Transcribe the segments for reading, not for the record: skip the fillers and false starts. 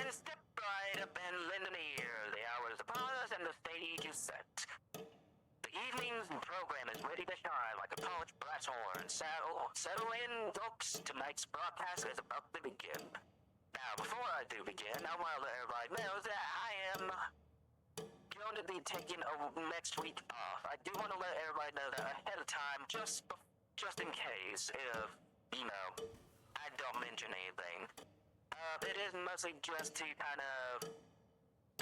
Gentlemen, step right up and lend an ear. The hour is upon us and the stage is set. The evening's program is ready to shine like a polished brass horn. Settle in, folks. Tonight's broadcast is about to begin. Now, before I do begin, I want to let everybody know that I am going to be taking next week off. I do want to let everybody know that ahead of time, just in case, if, you know, I don't mention anything. It is mostly just to kind of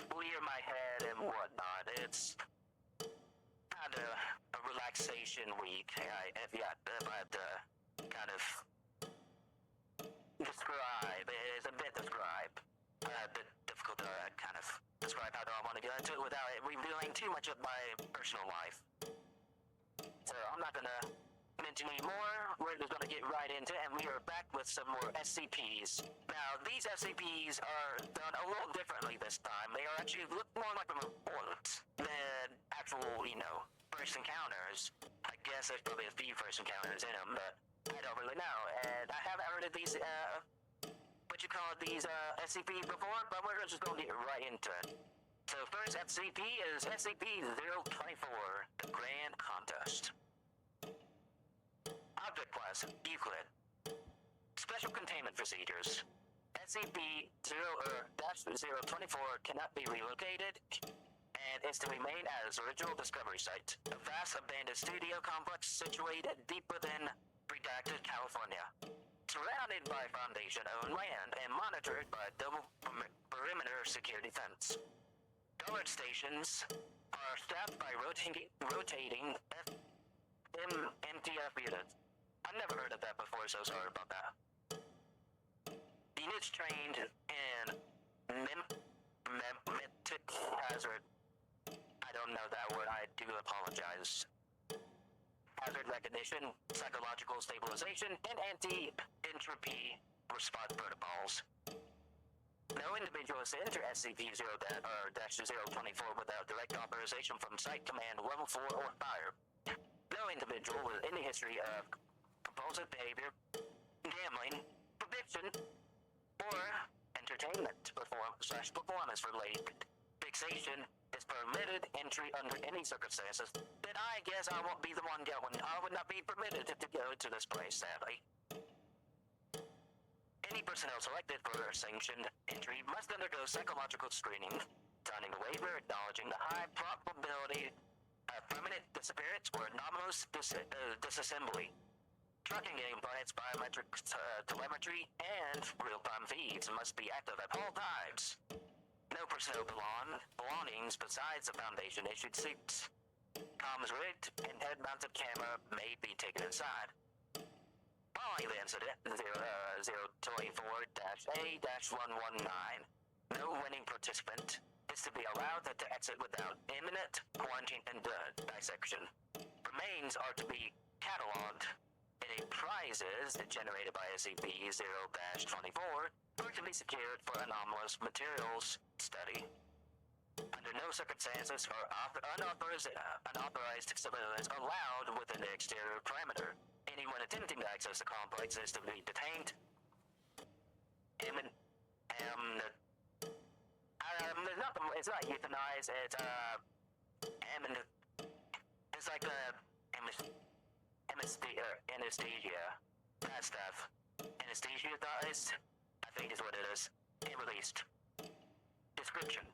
clear my head and whatnot. It's kind of a relaxation week. If I had to kind of describe, it is a bit described. A bit difficult to kind of describe how I want to get into it without it revealing too much of my personal life. So I'm not gonna mention anymore. We're just gonna get right into it, and we are back with some more SCPs. Now, these SCPs are done a little differently this time. They are actually look more like a report than actual, you know, first encounters. I guess there's probably a few first encounters in them, but I don't really know. And I haven't heard of these, SCPs before, but we're just gonna get right into it. So first SCP is SCP-024, the Grand Contest. Object class, Euclid. Special containment procedures. SCP-024 cannot be relocated and is to remain at its original discovery site, a vast abandoned studio complex situated deep within redacted California, surrounded by Foundation-owned land and monitored by double perimeter security fence. Guard stations are staffed by rotating MTF units. I've never heard of that before, so sorry about that. Units trained in mimetic hazard. I don't know that word, I do apologize. Hazard recognition, psychological stabilization, and anti-entropy response protocols. No individual is to enter SCP-0-24 without direct authorization from Site Command Level 4 or higher. No individual with any history of compulsive behavior, gambling, addiction, or entertainment performance-related fixation is permitted entry under any circumstances. Then I guess I won't be the one going. I would not be permitted to go to this place, sadly. Any personnel selected for sanctioned entry must undergo psychological screening, signing a waiver acknowledging the high probability of permanent disappearance or anomalous disassembly. Tracking gameplays, biometric telemetry, and real-time feeds must be active at all times. No personnel belongings besides the Foundation-issued suits. Comms rigged and head-mounted camera may be taken inside. Following the incident, 024-A-119, no winning participant is to be allowed to exit without imminent quarantine and dissection. Remains are to be cataloged. Any prizes generated by SCP-0-24 are to be secured for anomalous materials study. Under no circumstances are unauthorized civilians allowed within the exterior perimeter. Anyone attempting to access the complex is to be detained. It's not euthanized, it's like anesthesia, that stuff. Anesthesiaized, I think is what it is, and released. Description.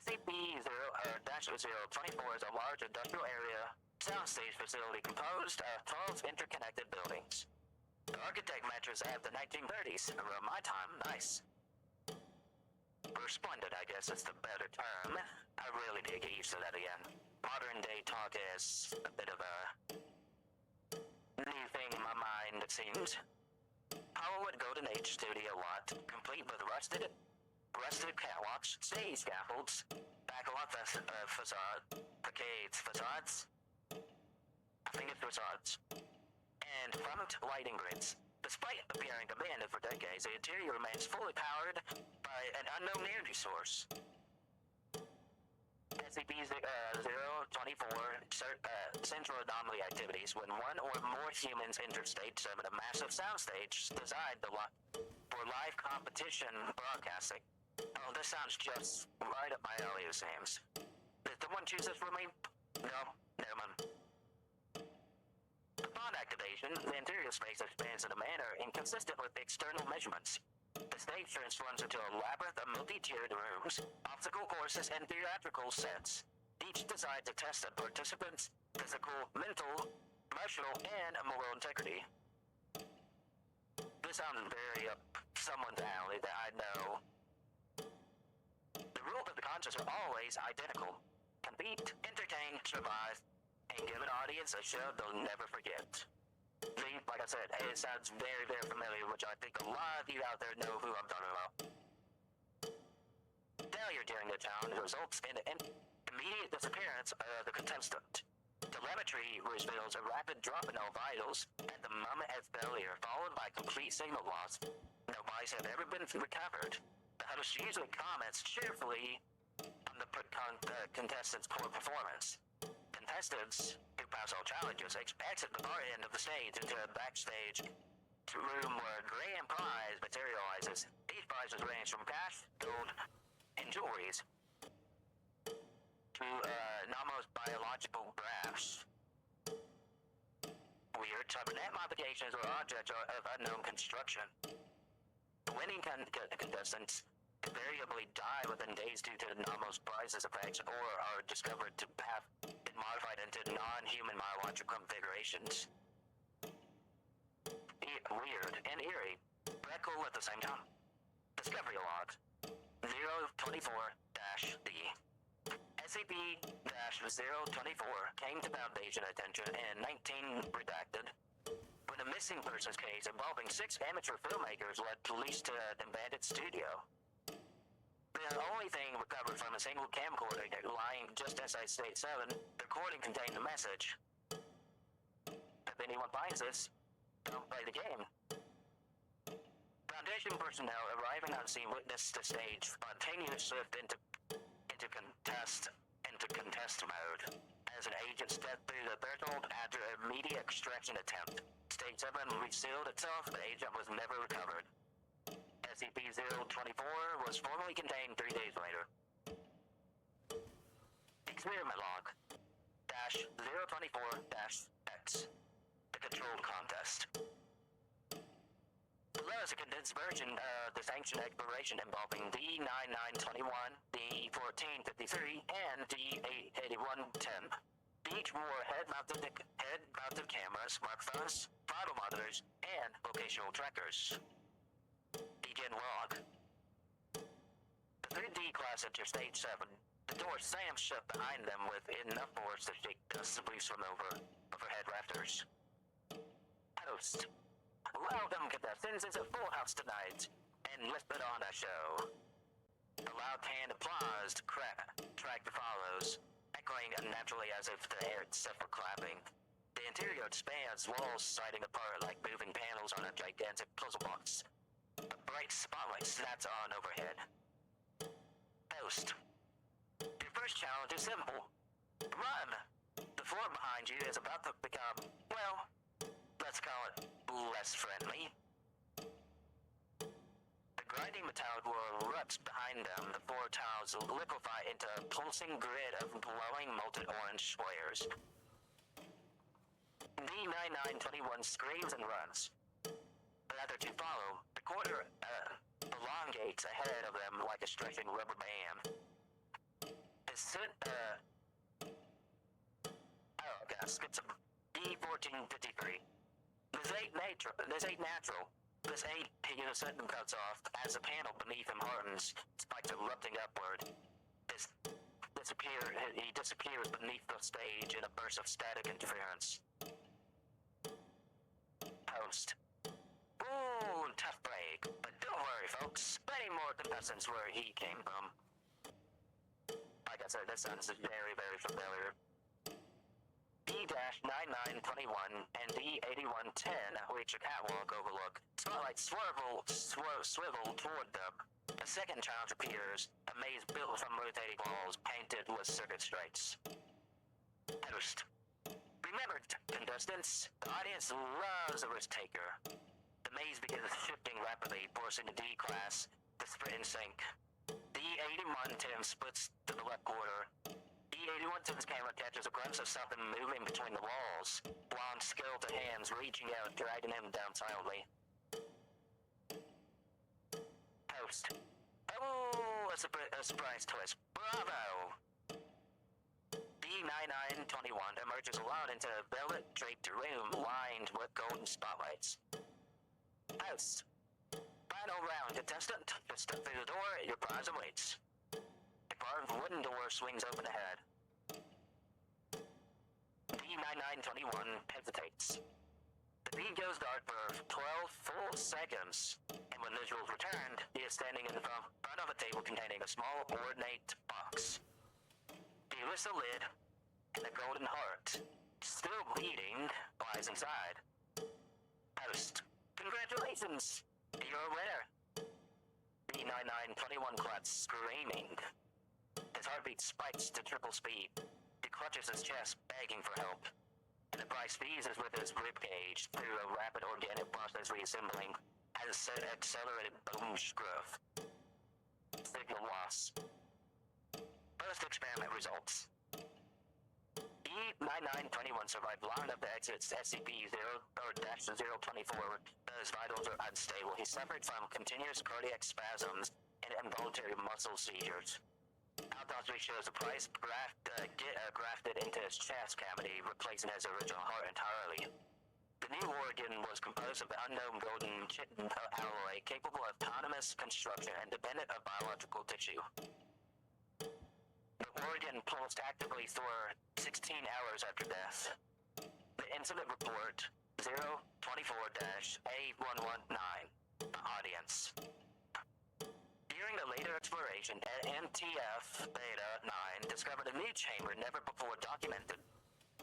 SCP-0-24 is a large industrial area soundstage facility composed of 12 interconnected buildings. The architect matches at the 1930s, around my time. Nice. Resplendent, I guess is the better term. I really did get used to that again. Modern day talk is a bit of a new thing in my mind, it seems. Hollywood Golden Age studio lot, complete with rusted catwalks, stage scaffolds, backlot facades. I think it's facades. And front lighting grids. Despite appearing abandoned for decades, the interior remains fully powered by an unknown energy source. SCP-024 central anomaly activities when one or more humans enter Stage 7, a massive soundstage designed for live competition broadcasting. Oh, this sounds just right up my alley, it seems. Did the one choose this for me? No, never mind. Upon activation, the interior space expands in a manner inconsistent with the external measurements. The stage transforms into a labyrinth of multi-tiered rooms, obstacle courses, and theatrical sets, each designed to test a participant's physical, mental, emotional, and moral integrity. This sounds very up someone's alley that I know. The rules of the contest are always identical. Compete, entertain, survive, and give an audience a show they'll never forget. See, like I said, it sounds very, very familiar, which I think a lot of you out there know who I'm talking about. Failure during the challenge results in the immediate disappearance of the contestant. Telemetry reveals a rapid drop in all vitals at the moment of failure, followed by complete signal loss. No bodies have ever been recovered. The host usually comments cheerfully on the contestant's poor performance. Contestants who pass all challenges exit the far end of the stage into a backstage room where a grand prize materializes. These prizes range from cash, gold, and jewelries to almost biological graphs. Weird cybernet modifications or objects of unknown construction. Winning contestants invariably die within days due to anomalous prizes effects or are discovered to have been modified into non-human biological configurations. Weird and eerie, but cool at the same time. Discovery log 024-D. SCP-024 came to Foundation attention in 19 redacted when a missing persons case involving 6 amateur filmmakers led police to an abandoned studio. The only thing recovered from a single camcorder lying just inside Stage 7, the recording contained a message. If anyone finds this, don't play the game. Foundation personnel arriving on scene witnessed the stage spontaneous shift into contest mode. As an agent stepped through the threshold after an immediate extraction attempt, Stage 7 resealed itself, the agent was never recovered. SCP-024 was formally contained 3 days later. Experiment log -024-X. The controlled contest. Below is a condensed version of the sanctioned exploration involving D-9921, D-1453, and D-8110. Each wore head-mounted cameras, smartphones, vital monitors, and vocational trackers. Begin log. The 3D class enter Stage 7. The door slams shut behind them with enough force to shake dust loose from overhead rafters. Host. Welcome, contestants. It's a full house tonight, and let's put on a show. A loud canned applause track follows, echoing unnaturally as if the air itself were clapping. The interior expands, walls sliding apart like moving panels on a gigantic puzzle box. A bright spotlight snaps on overhead. Host. Your first challenge is simple. Run! The floor behind you is about to become, well, let's call it less friendly. The grinding metallic wall erupts behind them. The floor tiles liquefy into a pulsing grid of glowing molten orange squares. D-9921 screams and runs. The other two follow. The corridor elongates ahead of them like a stretching rubber band. Skip some. D-1453. This ain't natural. This ain't, he suddenly cuts off as the panel beneath him hardens, spikes erupting upward. He disappears beneath the stage in a burst of static interference. Host. Ooh, tough break. But don't worry, folks. Many more contestants where he came from. Like I said, this sounds very, very familiar. D-9921 and D-8110 reach a catwalk overlook. Spotlights swivel toward them. A second challenge appears, a A maze built from rotating walls painted with circuit stripes. Host. Remember, contestants, the audience loves a risk taker. The maze begins shifting rapidly, forcing the D class to sprint and sink. D81 Tim splits to the left quarter. D81 Tim's camera catches a glimpse of something moving between the walls, blonde skeletal hands reaching out, dragging him down silently. Host. Oh, a surprise twist. Bravo! D9921 emerges alone into a velvet-draped room lined with golden spotlights. Host. Final round, contestant. Just step through the door, your prize awaits. A carved wooden door swings open ahead. D9921 hesitates. The beam goes dark for 12 full seconds, and when visuals returned, he is standing in front of a table containing a small ornate box. He lifts the lid, and a golden heart, still bleeding, lies inside. Host. Congratulations! You're a winner! D9921 claps, screaming. His heartbeat spikes to triple speed. He clutches his chest, begging for help. And the price seizes with his ribcage through a rapid organic process reassembling as accelerated bone growth. Signal loss. First experiment results. E9921 survived long enough to exit SCP-0-024, but his vitals are unstable. He suffered from continuous cardiac spasms and involuntary muscle seizures. Autopsy shows the price grafted into his chest cavity, replacing his original heart entirely. The new organ was composed of unknown golden chitin alloy capable of autonomous construction and dependent of biological tissue. The organ pulsed actively for 16 hours after death. The incident report 024-A119. The audience. During the later exploration, NTF Beta 9 discovered a new chamber never before documented.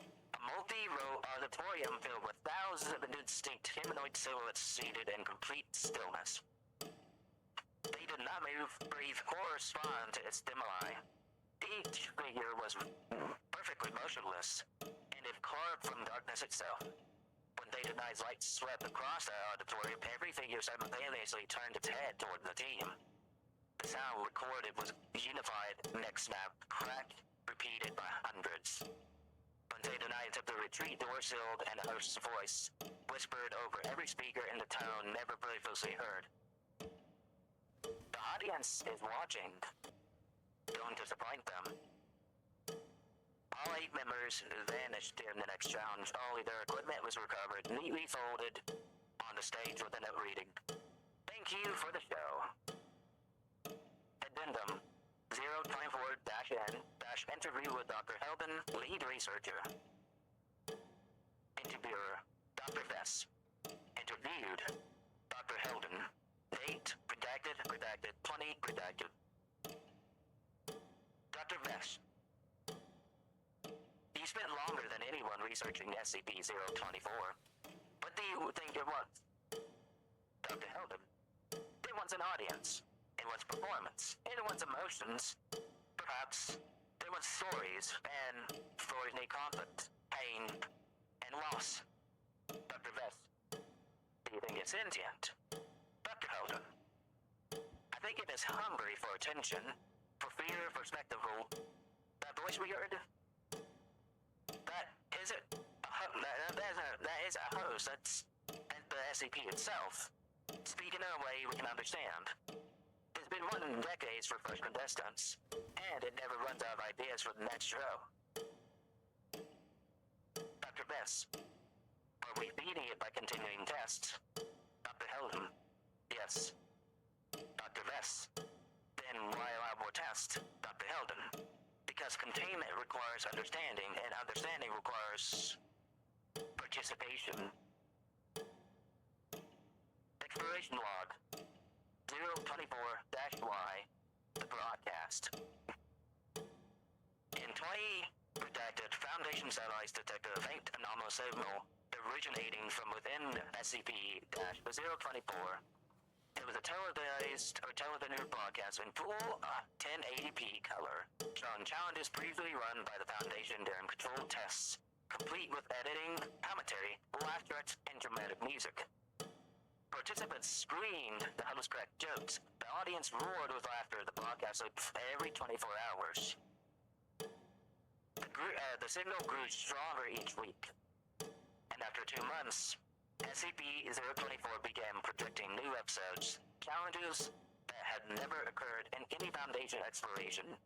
A multi-row auditorium filled with thousands of indistinct humanoid silhouettes seated in complete stillness. They did not move, breathe, or respond to its stimuli. Each figure was perfectly motionless, and if carved from darkness itself. When Data 9's light swept across the auditorium, every figure simultaneously turned its head toward the team. The sound recorded was unified neck snap, crack, repeated by hundreds. When Data 9 attempted to retreat, door sealed, and a host's voice whispered over every speaker in the tone never previously heard. The audience is watching. Don't disappoint them. All 8 members vanished during the next challenge. Only their equipment was recovered, neatly folded on the stage with a note reading, "Thank you for the show." Addendum 024-N-interview with Dr. Helden, lead researcher. Interviewer Dr. Vess. Interviewed Dr. Helden. Date redacted, 20 redacted. Dr. Vess. You spent longer than anyone researching SCP-024. What do you think it was? Dr. Helden. It wants an audience. It wants performance. It wants emotions. Perhaps it wants stories, and stories need conflict, pain, and loss. Dr. Vess. Do you think it's sentient? Dr. Helden. I think it is hungry for attention, for fear, for spectacle. That voice we heard? That is it. That is a host. That's the SCP itself. Speaking in a way we can understand. It's been 1 decade for fresh contestants, and it never runs out of ideas for the next show. Dr. Vess. Are we feeding it by continuing tests? Dr. Helden. Yes. Dr. Vess. Then why allow more tests? Dr. Helden. Because containment requires understanding, and understanding requires participation. Exploration log 024-Y, the broadcast. In 20 redacted, Foundation satellites detected a faint anomalous signal originating from within SCP-024. It was a television broadcast in full 1080p color, showing challenges previously run by the Foundation during controlled tests, complete with editing, commentary, laugh tracks, and dramatic music. Participants screamed the host cracked jokes. The audience roared with laughter. The broadcast looped every 24 hours. The signal grew stronger each week. And after 2 months, SCP-024 began projecting new episodes, challenges that had never occurred in any Foundation exploration.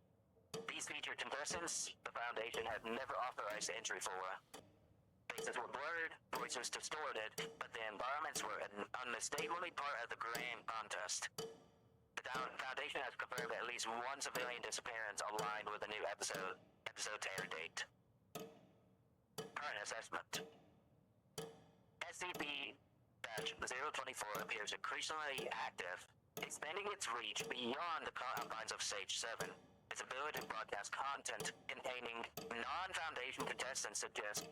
These featured contestants the Foundation had never authorized entry for. Faces were blurred, voices distorted, but the environments were unmistakably part of the grand contest. The Foundation has confirmed at least one civilian disappearance aligned with the new episode's air date. Current assessment. SCP-024 appears increasingly active, expanding its reach beyond the confines of Stage 7. Its ability to broadcast content containing non-Foundation contestants suggests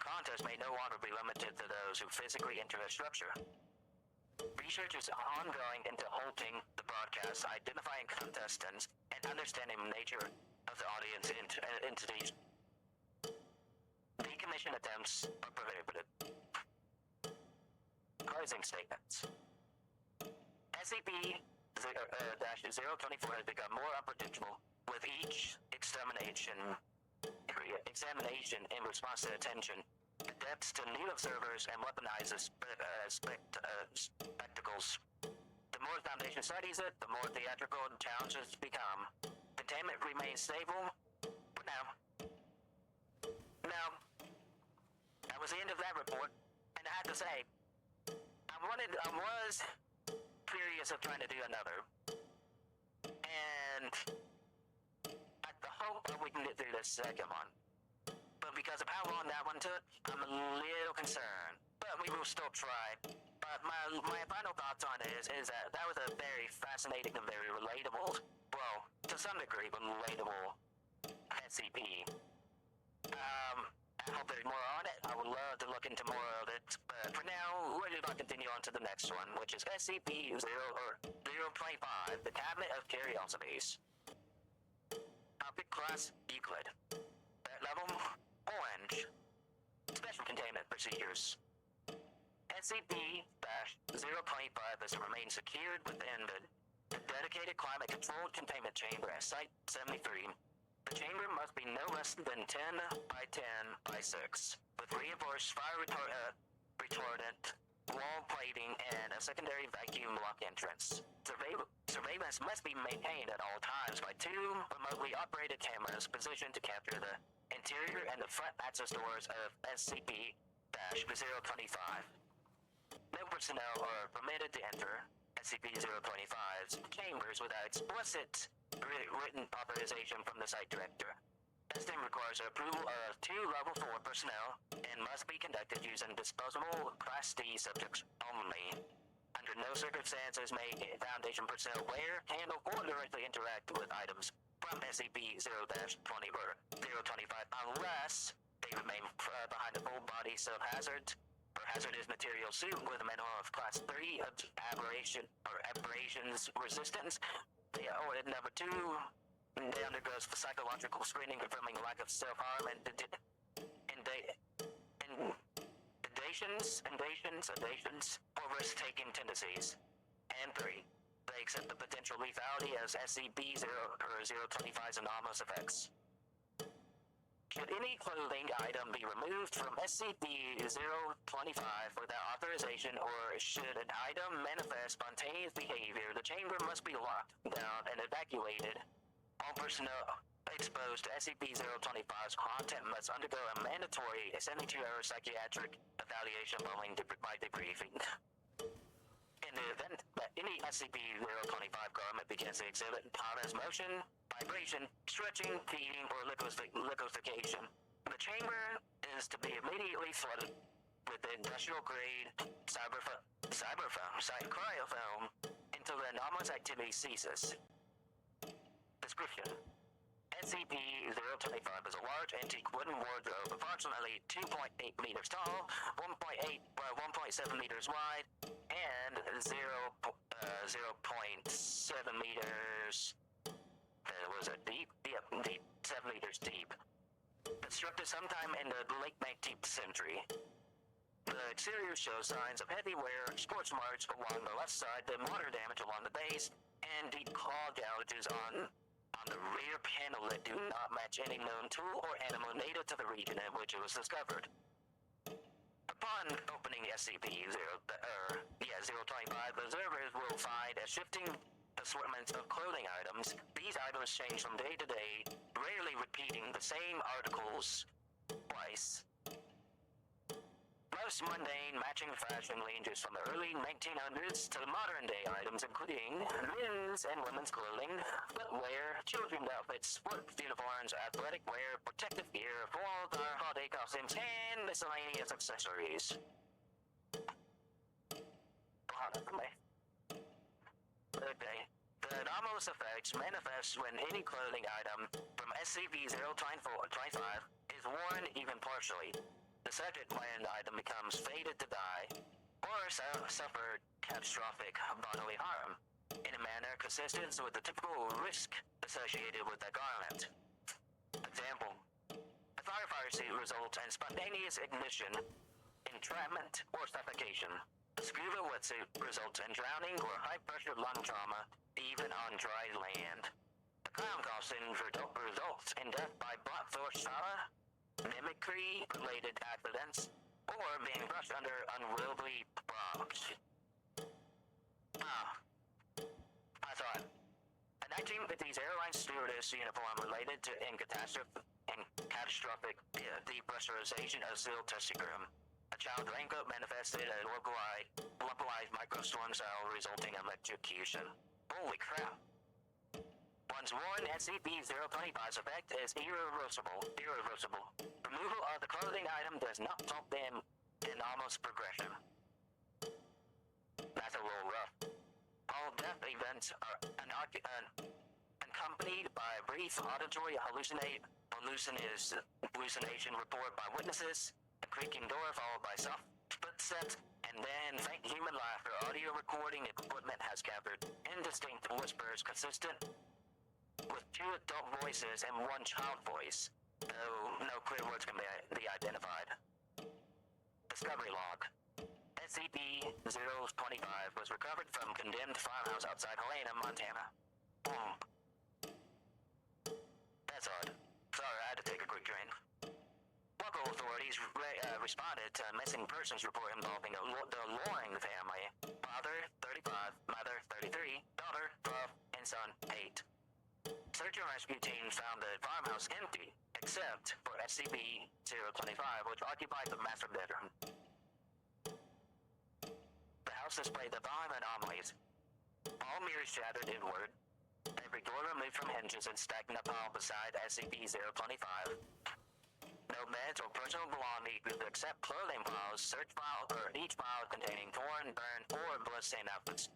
contests may no longer be limited to those who physically enter a structure. Research is ongoing into halting the broadcast, identifying contestants, and understanding the nature of the audience entities. Decommission attempts are prohibited. Closing statements. SCP-024 has become more unpredictable with each examination in response to attention, adapts to new observers, and weaponizes spectacles. The more the Foundation studies it, the more theatrical and challenges become. Containment remains stable for now. Now, that was the end of that report, and I have to say, I was curious of trying to do another, and I hope we can get through this second one. But because of how long that one took, I'm a little concerned. But we will still try. But my final thoughts on it is that was a very fascinating and very relatable, well, to some degree, relatable SCP. I hope there's more on it. I would love to look into more of it. But for now, we're going to continue on to the next one, which is SCP-025, the Cabinet of Curiosities. Topic class Euclid. Threat level Orange. Special containment procedures. SCP-025 is to remain secured within the dedicated climate-controlled containment chamber at Site 73. The chamber must be no less than 10 by 10 by 6, with reinforced fire retardant, wall plating, and a secondary vacuum lock entrance. Surveillance must be maintained at all times by 2 remotely operated cameras positioned to capture the interior and the front access doors of SCP-025. No personnel are permitted to enter SCP-025's chambers without explicit written authorization from the site director. Testing requires approval of 2 Level 4 personnel and must be conducted using disposable Class D subjects only. Under no circumstances may Foundation personnel wear, handle, or directly interact with items from SCP-0-20 or 025 unless they remain behind a full-body hazardous material suit with a minimum of Class 3 of aberrations resistance. Or number 2, they undergoes psychological screening confirming lack of self-harm and sedations or risk-taking tendencies. And 3, they accept the potential lethality as SCP-025's anomalous effects. Should any clothing item be removed from SCP-025 without authorization, or should an item manifest spontaneous behavior, the chamber must be locked down and evacuated. All personnel exposed to SCP-025's content must undergo a mandatory 72-hour psychiatric evaluation following by debriefing. In the event that any SCP-025 garment begins to exhibit ponderous motion, vibration, stretching, feeding, or liquefaction, the chamber is to be immediately flooded with the industrial-grade cryofoam until the anomalous activity ceases. Description: SCP-025 is a large antique wooden wardrobe approximately 2.8 meters tall, 1.7 meters wide, and 0.7 meters. Was it deep? Yep, deep. 7 meters deep. Constructed sometime in the late 19th century. The exterior shows signs of heavy wear, sports marks along the left side, the water damage along the base, and deep claw gouges on the rear panel that do not match any known tool or animal native to the region in which it was discovered. Upon opening SCP-025, observers will find a shifting assortment of clothing items. These items change from day to day, rarely repeating the same articles twice. Most mundane matching fashion ranges from the early 1900s to modern day items including men's and women's clothing, footwear, children's outfits, sport uniforms, athletic wear, protective gear, fall holiday costumes, and miscellaneous accessories. Okay. The anomalous effects manifest when any clothing item from SCP-025 is worn even partially. The second-hand item becomes fated to die, or suffer catastrophic bodily harm, in a manner consistent with the typical risk associated with that garment. Example: a firefighter suit results in spontaneous ignition, entrapment, or suffocation. A scuba wetsuit results in drowning or high-pressure lung trauma, even on dry land. The clown costume results in death by blunt force trauma, mimicry-related accidents, or being brushed under unwieldy props. I thought. A 1950s airline stewardess uniform related to catastrophic depressurization of SEAL testing room. A child's raincoat manifested a localized microstorm cell resulting in electrocution. Holy crap. Once worn, SCP-025's effect is irreversible. Removal of the clothing item does not stop them in almost progression. That's a little rough. All death events are accompanied by a brief auditory hallucination report by witnesses, a creaking door followed by soft footsteps, and then faint human laughter. Audio recording equipment has captured indistinct whispers consistent with 2 adult voices and 1 child voice, though no clear words can be identified. Discovery log. SCP-025 was recovered from condemned farmhouse outside Helena, Montana. That's odd. Sorry, I had to take a quick drink. Local authorities responded to a missing persons report involving the Loring family. Father, 35, mother, 33, daughter, 12, and son, 8. Search and rescue teams found the farmhouse empty, except for SCP-025, which occupied the master bedroom. The house displayed the following anomalies. All mirrors shattered inward. Every door removed from hinges and stacked in a pile beside SCP-025. No beds or personal belongings except clothing piles, search file, or each file containing torn, burned, or bloodstained outfits.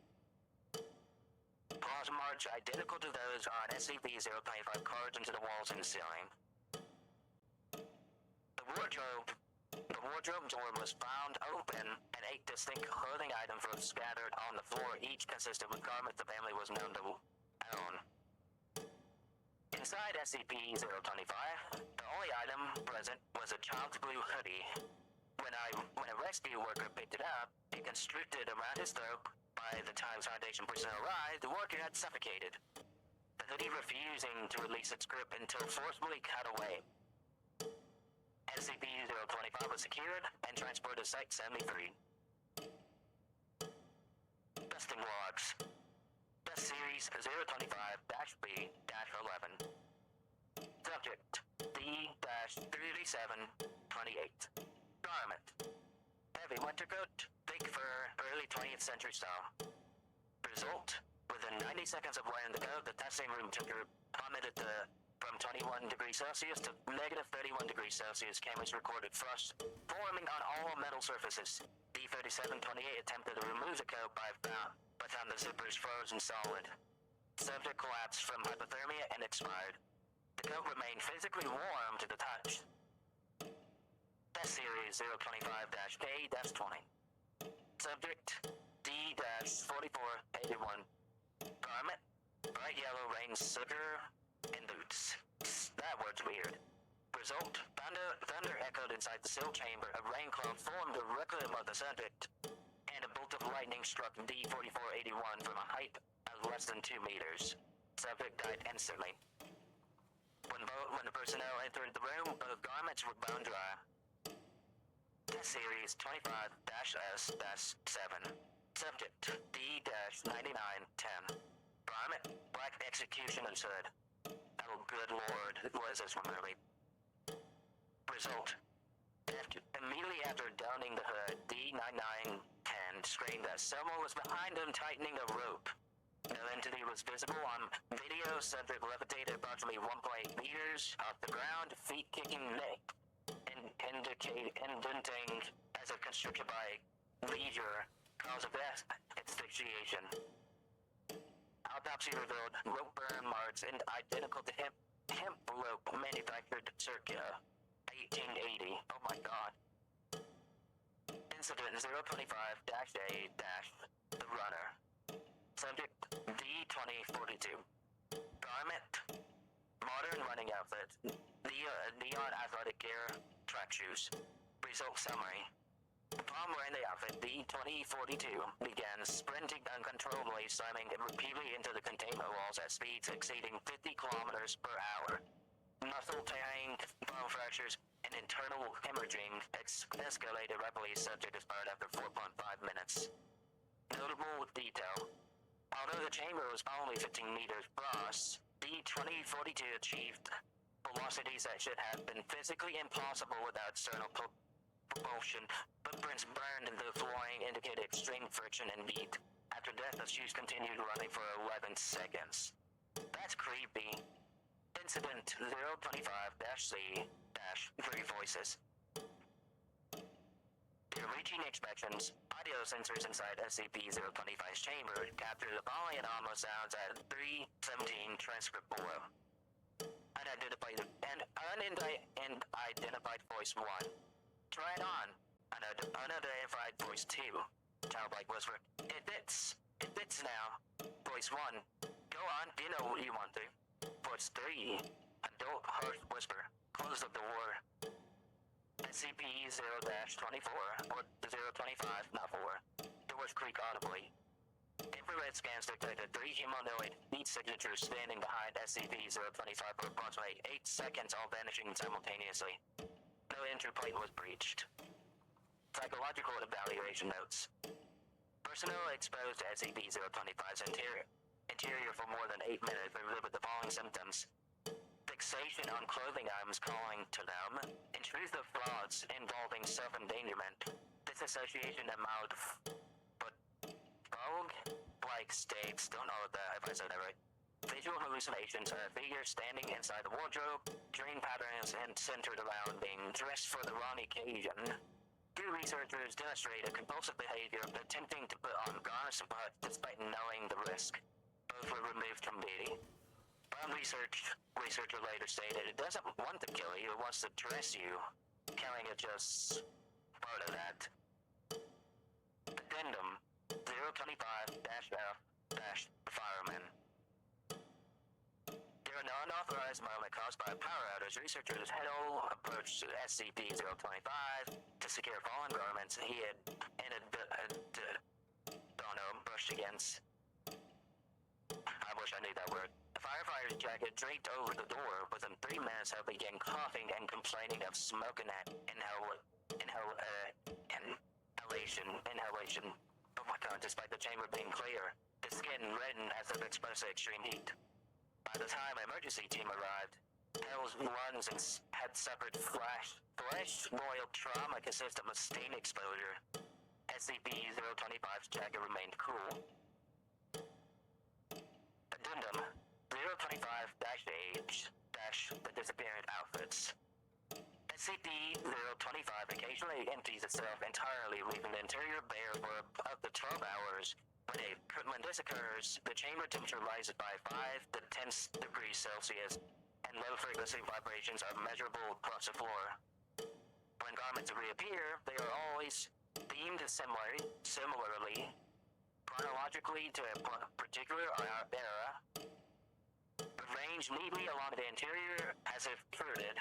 Claws marked identical to those on SCP-025 carved into the walls and the ceiling. The wardrobe door was found open, and 8 distinct clothing items were scattered on the floor, each consistent with garments the family was known to own. Inside SCP-025, the only item present was a child's blue hoodie. When a rescue worker picked it up, it constricted around his throat. By the time Foundation personnel arrived, the worker had suffocated, the hoodie refusing to release its grip until forcibly cut away. SCP-025 was secured and transported to Site-73. Testing logs. Test Series 025-B-11. Subject D-3728. Garment: heavy winter coat, thick fur, early 20th century style. Result: within 90 seconds of wearing the coat, the testing room temperature plummeted from 21 degrees Celsius to negative 31 degrees Celsius. Cameras recorded frost forming on all metal surfaces. D-3728 attempted to remove the coat but found the zippers frozen solid. Subject collapsed from hypothermia and expired. The coat remained physically warm to the touch. Test Series 025-K-20. Subject D-4481. Garment, bright yellow rain sugar, and boots. That word's weird. Result, thunder echoed inside the sealed chamber. A rain cloud formed directly above the subject, and a bolt of lightning struck D-4481 from a height of less than 2 meters. Subject died instantly. When the personnel entered the room, both garments were bone dry. Test Series 25-S-7. Subject D-9910. Garment, black executioner's hood. Oh, good lord, was this one really? Result. Immediately after donning the hood, D-9910 screamed that someone was behind him tightening a rope. No entity was visible on video. Subject levitated approximately 1.8 meters off the ground, feet kicking neck, indenting as if constricted by leisure, cause of death, asphyxiation. Autopsy revealed rope burn marks and identical to hemp rope manufactured circa 1880. Oh my god. Incident 025-A- The Runner. Subject D-2042. Garment, modern running outfit, neon athletic gear, track shoes. Result summary. Upon wearing the outfit, D-2042 began sprinting uncontrollably, slamming repeatedly into the containment walls at speeds exceeding 50 kilometers per hour. Muscle tearing, bone fractures, and internal hemorrhaging escalated rapidly. Subject expired after 4.5 minutes. Notable detail. Although the chamber was only 15 meters across, D-2042 achieved velocities that should have been physically impossible without external propulsion. Footprints burned into the flooring indicated extreme friction and beat. After death, the shoes continued running for 11 seconds. That's creepy. Incident 025-C-3 Voices. The routine inspections, audio sensors inside SCP-025's chamber captured the following anomalous sounds at 3:17 transcript below. Unidentified voice 1. Try it on. Unidentified voice 2. Childlike whisper. It fits now. Voice 1. Go on, you know what you want to. Voice 3. Adult harsh whisper. Close the door. SCP-0-24 or 025, not 4. Doors creak audibly. Infrared scans detected 3 humanoid beat signatures standing behind SCP-025 for approximately 8 seconds, all vanishing simultaneously. No entry plate was breached. Psychological evaluation notes. Personnel exposed to SCP-025's interior for more than 8 minutes exhibit the following symptoms. Fixation on clothing items calling to them, intrusive thoughts involving self-endangerment, disassociation and mild but fog-like states, don't know if I said that right. Visual hallucinations are figures standing inside the wardrobe, dream patterns and centered around being dressed for the wrong occasion. 2 researchers demonstrate a compulsive behavior of attempting to put on garments but despite knowing the risk. Both were removed from duty. One researcher later stated it doesn't want to kill you, it wants to dress you. Killing is just part of that. Addendum 025-F-Fireman. During an unauthorized moment caused by a power outage, researchers had all approached SCP-025 to secure fallen garments he had brushed against. I wish I knew that word. The firefighter's jacket draped over the door. Within 3 minutes, he began coughing and complaining of smoke and inhalation. Oh my god, despite the chamber being clear, his skin reddened as if exposed to extreme heat. By the time an emergency team arrived, Hell's lungs had suffered flesh-boiled trauma consistent with steam exposure. SCP-025's jacket remained cool. Addendum 025-H-The Disappearing Outfits. SCP-025 occasionally empties itself entirely, leaving the interior bare for up to 12 hours. When this occurs, the chamber temperature rises by 5 to 10 degrees Celsius, and low-frequency vibrations are measurable across the floor. When garments reappear, they are always themed similarly, chronologically to a particular era, arranged neatly along the interior as if curated.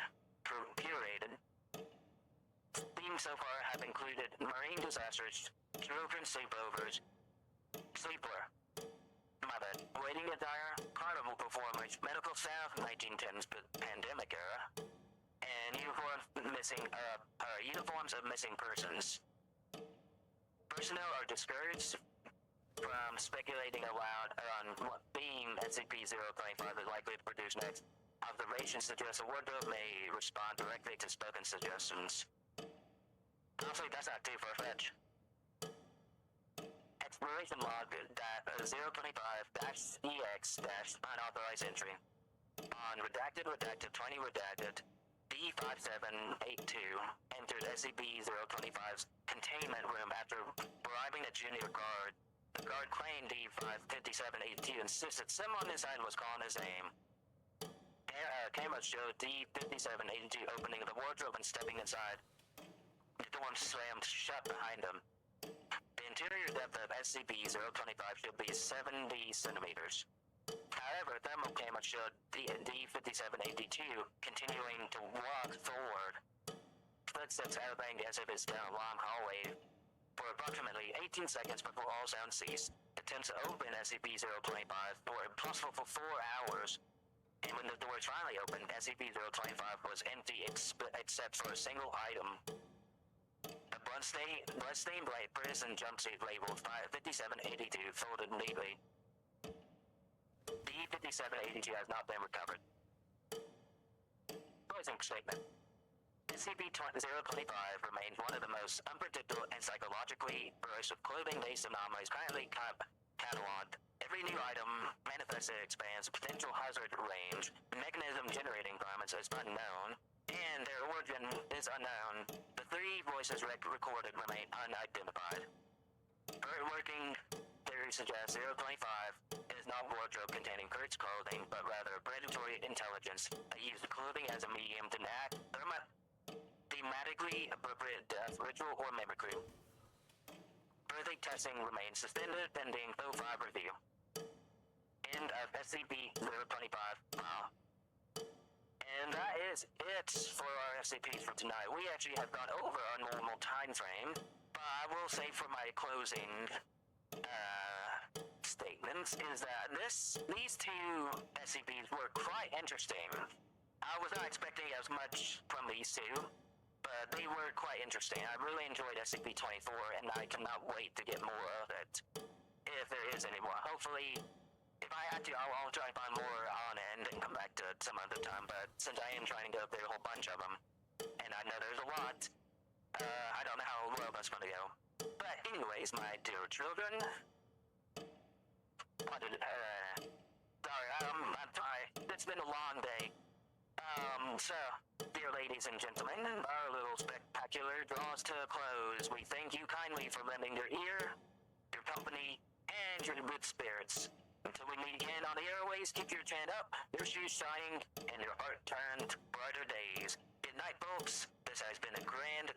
Themes so far have included marine disasters, children's sleepovers, waiting to dire, carnival performers, medical staff, 1910s pandemic era, and uniforms of missing persons. Personnel are discouraged from speculating aloud on what theme SCP-025 is likely to produce next. Observations suggest a wardrobe may respond directly to spoken suggestions. Honestly, that's not too far-fetched. Exploration log .025-EX-unauthorized entry. On redacted 20 redacted D5782 entered SCP-025's containment room after bribing a junior guard. The guard claimed D5782 insisted someone inside was calling his name. Cameras showed D5782 opening the wardrobe and stepping inside. The door slammed shut behind him. The interior depth of SCP-025 should be 70 centimeters. However, thermal cameras showed D5782 continuing to walk forward. Footsteps outbanged as if it's down a long hallway. For approximately 18 seconds before all sound ceased, attempts to open SCP-025 were impossible for 4 hours. And when the doors finally opened, SCP-025 was empty except for a single item. A bloodstained white prison jumpsuit labeled 5782 folded neatly. D5782 has not been recovered. Closing statement. SCP-025 remains one of the most unpredictable and psychologically corrosive clothing-based anomalies currently cataloged. Every new item manifests and expands potential hazard range. The mechanism generating garments is unknown, and their origin is unknown. The 3 voices recorded remain unidentified. Current working theory suggests 025 is not wardrobe containing Kurt's clothing, but rather predatory intelligence that uses clothing as a medium to enact thematically appropriate death, ritual, or mimicry. Further testing remains suspended pending O5 review. End of SCP-025 file. And that is it for our SCPs for tonight. We actually have gone over our normal time frame, but I will say for my closing statements is that these 2 SCPs were quite interesting. I was not expecting as much from these 2, but they were quite interesting. I really enjoyed SCP-24, and I cannot wait to get more of it, if there is any more. Hopefully, if I have to, I'll try and find more on end and come back to it some other time, but since I am trying to go through a whole bunch of them, and I know there's a lot, I don't know how well that's gonna go. But anyways, my dear children, sorry, I'm tired. It's been a long day. So, dear ladies and gentlemen, our little spectacular draws to a close. We thank you kindly for lending your ear, your company, and your good spirits. Until we meet again on the airways, keep your chin up, your shoes shining, and your heart turned brighter days. Good night, folks. This has been a grand